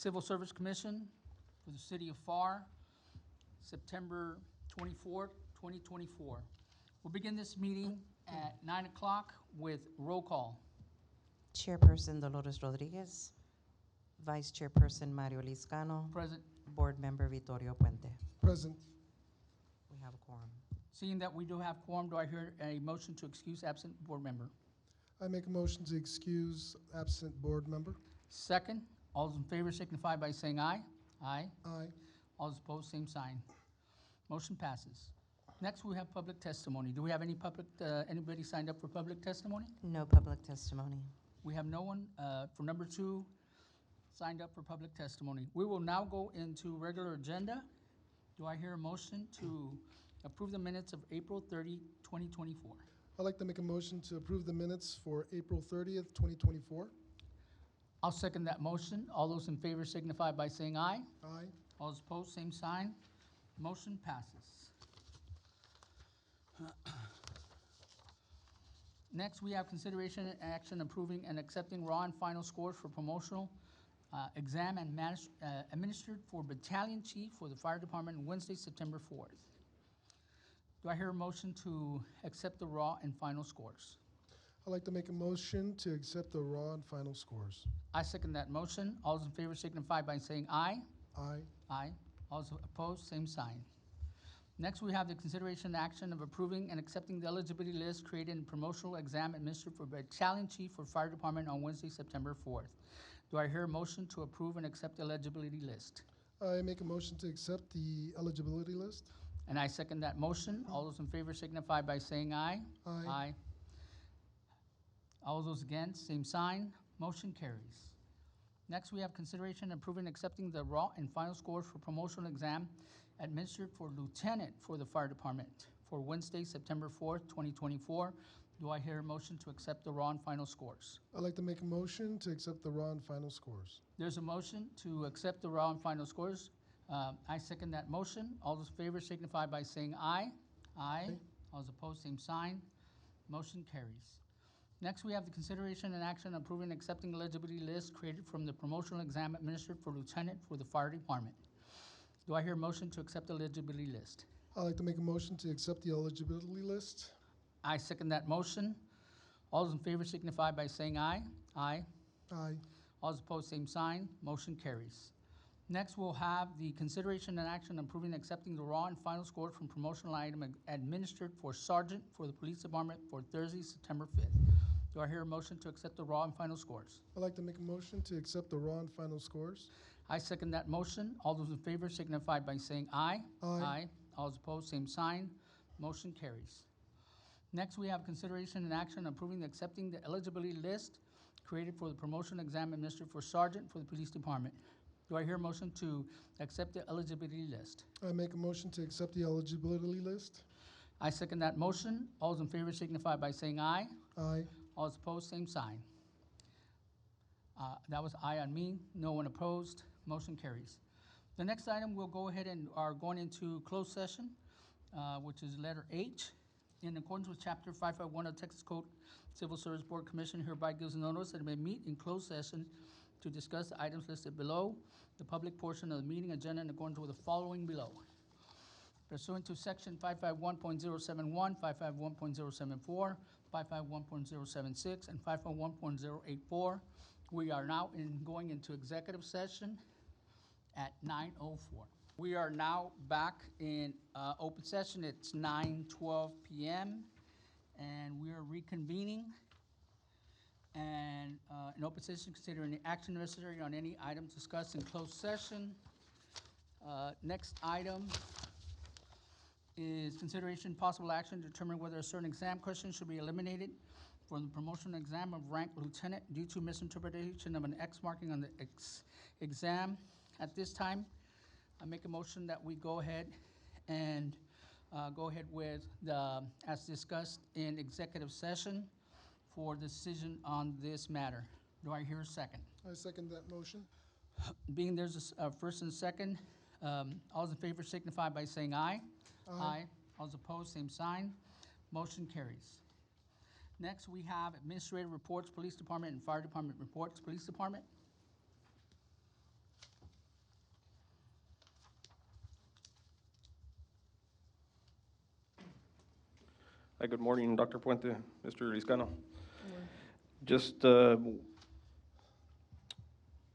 Civil Service Commission for the City of Pharr, September 24th, 2024. We'll begin this meeting at 9 o'clock with roll call. Chairperson Dolores Rodriguez, Vice Chairperson Mario Liscano, Present. Board Member Vittorio Puente. Present. We have a quorum. Seeing that we do have quorum, do I hear a motion to excuse absent board member? I make a motion to excuse absent board member. Second, all those in favor signify by saying aye. Aye. Aye. All those opposed, same sign. Motion passes. Next, we have public testimony. Do we have any anybody signed up for public testimony? No public testimony. We have no one for number 2 signed up for public testimony. We will now go into regular agenda. Do I hear a motion to approve the minutes of April 30, 2024? I'd like to make a motion to approve the minutes for April 30th, 2024. I'll second that motion. All those in favor signify by saying aye. Aye. All those opposed, same sign. Motion passes. Next, we have consideration and action approving and accepting raw and final scores for promotional exam and administered for battalion chief for the fire department on Wednesday, September 4th. Do I hear a motion to accept the raw and final scores? I'd like to make a motion to accept the raw and final scores. I second that motion. All those in favor signify by saying aye. Aye. Aye. All those opposed, same sign. Next, we have the consideration and action of approving and accepting the eligibility list created in promotional exam administered for battalion chief for fire department on Wednesday, September 4th. Do I hear a motion to approve and accept the eligibility list? I make a motion to accept the eligibility list. And I second that motion. All those in favor signify by saying aye. Aye. Aye. All those against, same sign. Motion carries. Next, we have consideration and approving and accepting the raw and final scores for promotional exam administered for lieutenant for the fire department for Wednesday, September 4th, 2024. Do I hear a motion to accept the raw and final scores? I'd like to make a motion to accept the raw and final scores. There's a motion to accept the raw and final scores. I second that motion. All those in favor signify by saying aye. Aye. Aye. All those opposed, same sign. Motion carries. Next, we have the consideration and action approving and accepting eligibility list created from the promotional exam administered for lieutenant for the fire department. Do I hear a motion to accept the eligibility list? I'd like to make a motion to accept the eligibility list. I second that motion. All those in favor signify by saying aye. Aye. Aye. All those opposed, same sign. Motion carries. Next, we'll have the consideration and action approving and accepting the raw and final score from promotional item administered for sergeant for the police department for Thursday, September 5th. Do I hear a motion to accept the raw and final scores? I'd like to make a motion to accept the raw and final scores. I second that motion. All those in favor signify by saying aye. Aye. All those opposed, same sign. Motion carries. Next, we have consideration and action approving and accepting the eligibility list created for the promotion exam administered for sergeant for the police department. Do I hear a motion to accept the eligibility list? I make a motion to accept the eligibility list. I second that motion. All those in favor signify by saying aye. Aye. All those opposed, same sign. That was aye on me. No one opposed. Motion carries. The next item, we'll go ahead and are going into closed session, which is letter H. In accordance with Chapter 551 of Texas Code, Civil Service Board Commission hereby gives notice that it may meet in closed session to discuss the items listed below, the public portion of the meeting agenda in accordance with the following below. Pursuant to Section 551.071, 551.074, 551.076, and 551.084, we are now going into executive session at 9:04. We are now back in open session. It's 9:12 p.m. and we are reconvening. And in open session, consider any action necessary on any items discussed in closed session. Next item is consideration possible action to determine whether a certain exam question should be eliminated from the promotional exam of rank lieutenant due to misinterpretation of an X marking on the exam. At this time, I make a motion that we go ahead and go ahead with the, as discussed in executive session for decision on this matter. Do I hear a second? I second that motion. Being there's a first and second, all those in favor signify by saying aye. Aye. All those opposed, same sign. Motion carries. Next, we have administrative reports, police department and fire department reports. Police department. Hi, good morning, Dr. Puente, Mr. Liscano. Just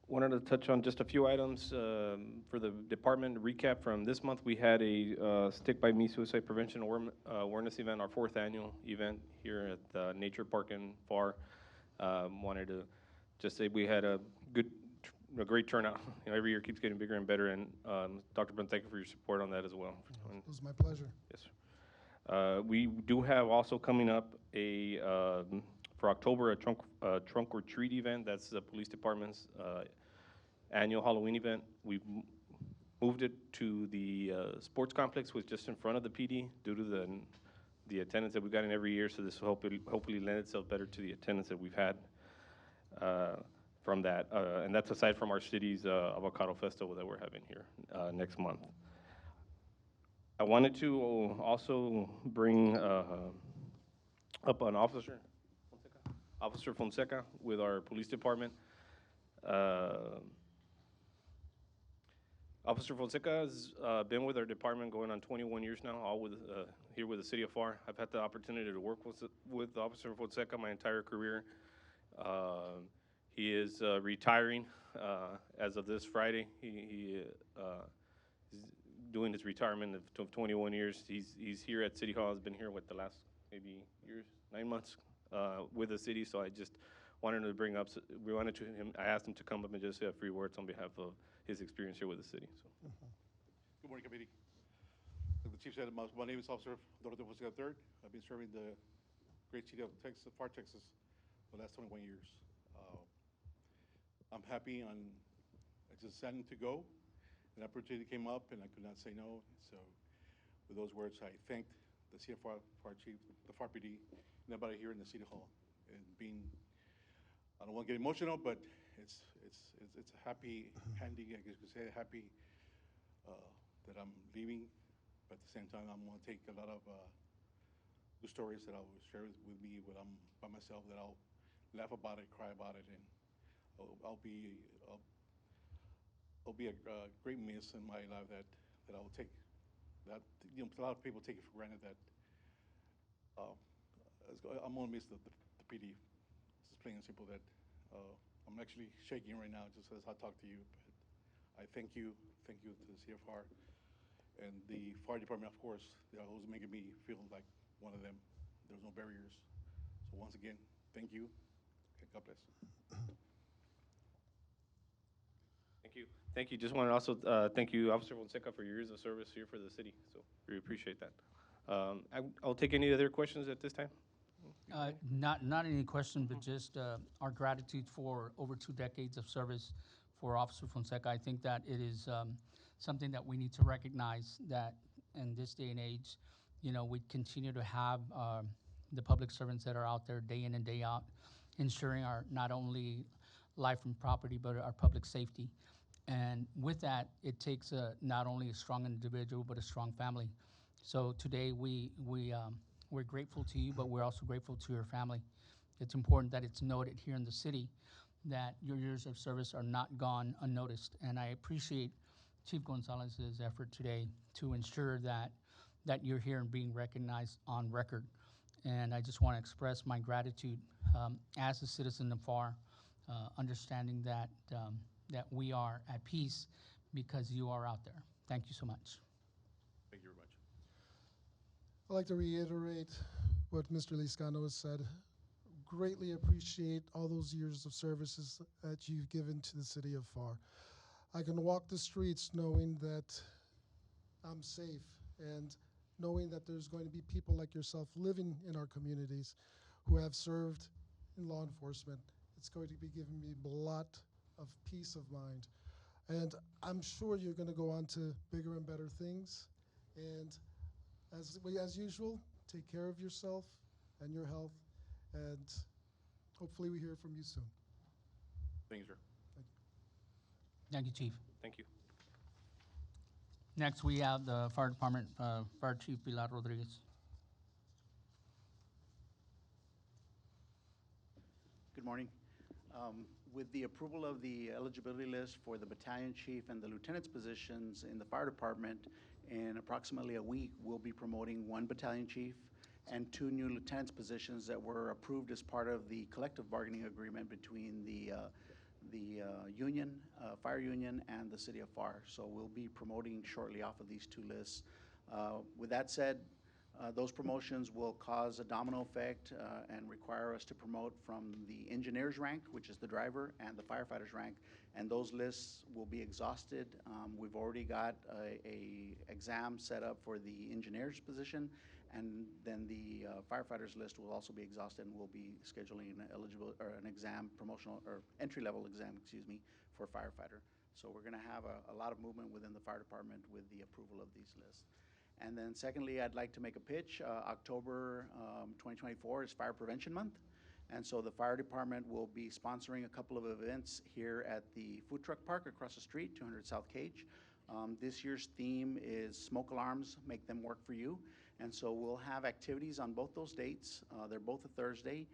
wanted to touch on just a few items for the department recap from this month. We had a Stick By Me Suicide Prevention Awareness event, our 4th annual event here at the Nature Park in Pharr. Wanted to just say we had a great turnout. You know, every year keeps getting bigger and better, and Dr. Puente, thank you for your support on that as well. It was my pleasure. Yes, sir. We do have also coming up for October a trunk or treat event. That's the police department's annual Halloween event. We've moved it to the sports complex, which is just in front of the PD, due to the attendance that we've gotten every year. So this will hopefully lend itself better to the attendance that we've had from that. And that's aside from our city's avocado festival that we're having here next month. I wanted to also bring up an Officer Fonseca with our police department. Officer Fonseca has been with our department going on 21 years now, all with here with the city of Pharr. I've had the opportunity to work with Officer Fonseca my entire career. He is retiring as of this Friday. He is doing his retirement of 21 years. He's here at City Hall. Has been here with the last maybe years, 9 months with the city. So I just wanted to bring up. I asked him to come up and just say a few words on behalf of his experience here with the city. So. Good morning, committee. Like the chief said, my name is Officer Doroteo Fonseca III. I've been serving the great city of Texas, Pharr, Texas, for the last 21 years. I'm happy and excited to go. An opportunity came up, and I could not say no. So, with those words, I thanked the CFR chief, the Pharr PD, and everybody here in the city hall. And I don't want to get emotional, but it's a happy ending. I guess you could say happy that I'm leaving, but at the same time, I'm going to take a lot of the stories that I will share with me when I'm by myself. That I'll laugh about it, cry about it, and I'll be a great miss in my life that I will take. That a lot of people take it for granted that I'm going to miss the PD. It's plain and simple that I'm actually shaking right now just as I talk to you. But I thank you to the CFR and the fire department, of course. They're always making me feel like one of them. There's no barriers. So once again, thank you, and God bless. Thank you. Just want to also thank you, Officer Fonseca, for your years of service here for the city. So we appreciate that. I'll take any other questions at this time. Not any question, but just our gratitude for over 2 decades of service for Officer Fonseca. I think that it is something that we need to recognize, that in this day and age, you know, we continue to have the public servants that are out there day in and day out, ensuring our not only life and property, but our public safety. And with that, it takes not only a strong individual, but a strong family. So today we're grateful to you, but we're also grateful to your family. It's important that it's noted here in the city that your years of service are not gone unnoticed. And I appreciate Chief Gonzalez's effort today to ensure that you're here and being recognized on record. And I just want to express my gratitude as a citizen of Pharr, understanding that we are at peace because you are out there. Thank you so much. Thank you very much. I'd like to reiterate what Mr. Liscano has said. Greatly appreciate all those years of services that you've given to the city of Pharr. I can walk the streets knowing that I'm safe and knowing that there's going to be people like yourself living in our communities who have served in law enforcement. It's going to be giving me a lot of peace of mind. And I'm sure you're going to go on to bigger and better things. And as usual, take care of yourself and your health. And hopefully we hear from you soon. Thank you, sir. Thank you, Chief. Thank you. Next, we have the Fire Department, Fire Chief Pilar Rodriguez. Good morning. With the approval of the eligibility list for the battalion chief and the lieutenant's positions in the fire department, in approximately a week, we'll be promoting 1 battalion chief and 2 new lieutenant's positions that were approved as part of the collective bargaining agreement between the union, fire union, and the city of Pharr. So we'll be promoting shortly off of these 2 lists. With that said, those promotions will cause a domino effect and require us to promote from the engineer's rank, which is the driver, and the firefighter's rank, and those lists will be exhausted. We've already got a exam set up for the engineer's position, and then the firefighter's list will also be exhausted, and we'll be scheduling an exam, promotional or entry-level exam, excuse me, for firefighter. So we're going to have a lot of movement within the fire department with the approval of these lists. And then secondly, I'd like to make a pitch. October 2024 is Fire Prevention Month. And so the fire department will be sponsoring a couple of events here at the food truck park across the street, 200 South Cage. This year's theme is smoke alarms, make them work for you. And so we'll have activities on both those dates. They're both a Thursday.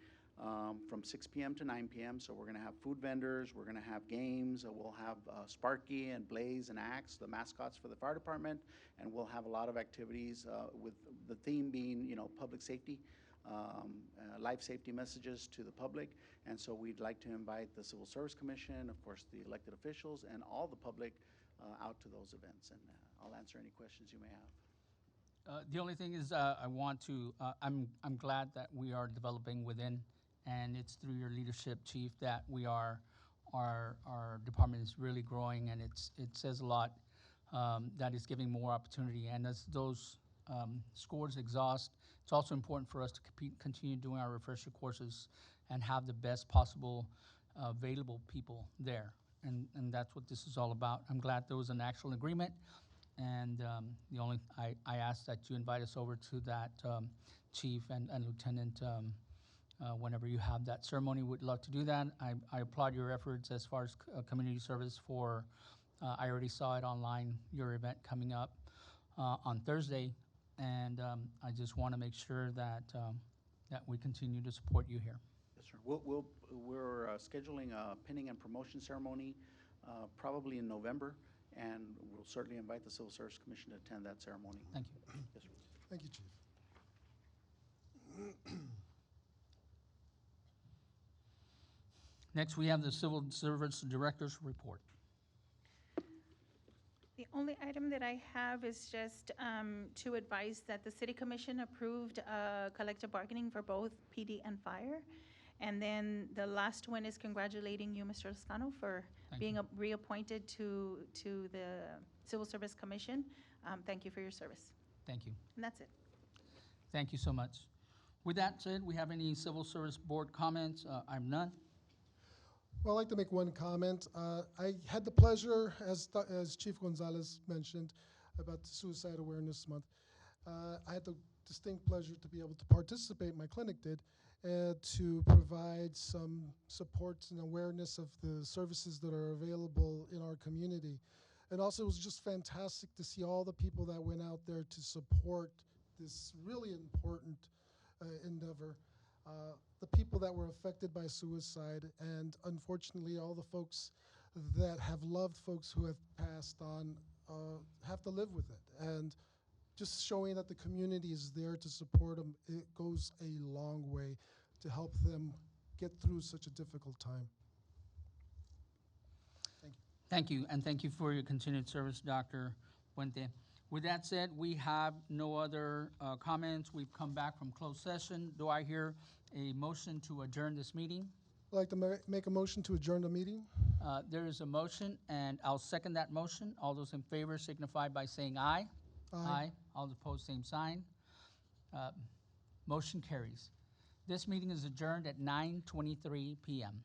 From 6 p.m. to 9 p.m. So we're going to have food vendors, we're going to have games, we'll have Sparky and Blaze and Axe, the mascots for the fire department, and we'll have a lot of activities with the theme being, you know, public safety, life safety messages to the public. And so we'd like to invite the Civil Service Commission, of course, the elected officials, and all the public out to those events. And I'll answer any questions you may have. The only thing is, I want to, I'm glad that we are developing within, and it's through your leadership, Chief, that our department is really growing, and it says a lot, that is giving more opportunity. And as those scores exhaust, it's also important for us to continue doing our refresher courses and have the best possible available people there. And that's what this is all about. I'm glad there was an actual agreement. And I ask that you invite us over to that, Chief and Lieutenant, whenever you have that ceremony. Would love to do that. I applaud your efforts as far as community service for, I already saw it online, your event coming up on Thursday. And I just want to make sure that we continue to support you here. Yes, sir. We're scheduling a pinning and promotion ceremony probably in November, and we'll certainly invite the Civil Service Commission to attend that ceremony. Thank you. Yes, sir. Thank you, Chief. Next, we have the Civil Service Director's report. The only item that I have is just to advise that the City Commission approved collective bargaining for both PD and fire. And then the last one is congratulating you, Mr. Lascano, for Thank being you. reappointed to the Civil Service Commission. Thank you for your service. Thank you. And that's it. Thank you so much. With that said, we have any Civil Service Board comments? I have none. Well, I'd like to make one comment. I had the pleasure, as Chief Gonzalez mentioned, about the Suicide Awareness Month. I had the distinct pleasure to be able to participate, my clinic did, to provide some support and awareness of the services that are available in our community. And also, it was just fantastic to see all the people that went out there to support this really important endeavor. The people that were affected by suicide, and unfortunately all the folks that have loved folks who have passed on have to live with it. And just showing that the community is there to support them, it goes a long way to help them get through such a difficult time. Thank you. Thank you, and thank you for your continued service, Dr. Puente. With that said, we have no other comments. We've come back from closed session. Do I hear a motion to adjourn this meeting? I'd like to make a motion to adjourn the meeting. There is a motion, and I'll second that motion. All those in favor signify by saying aye. Aye. All opposed, same sign. Motion carries. This meeting is adjourned at 9:23 p.m.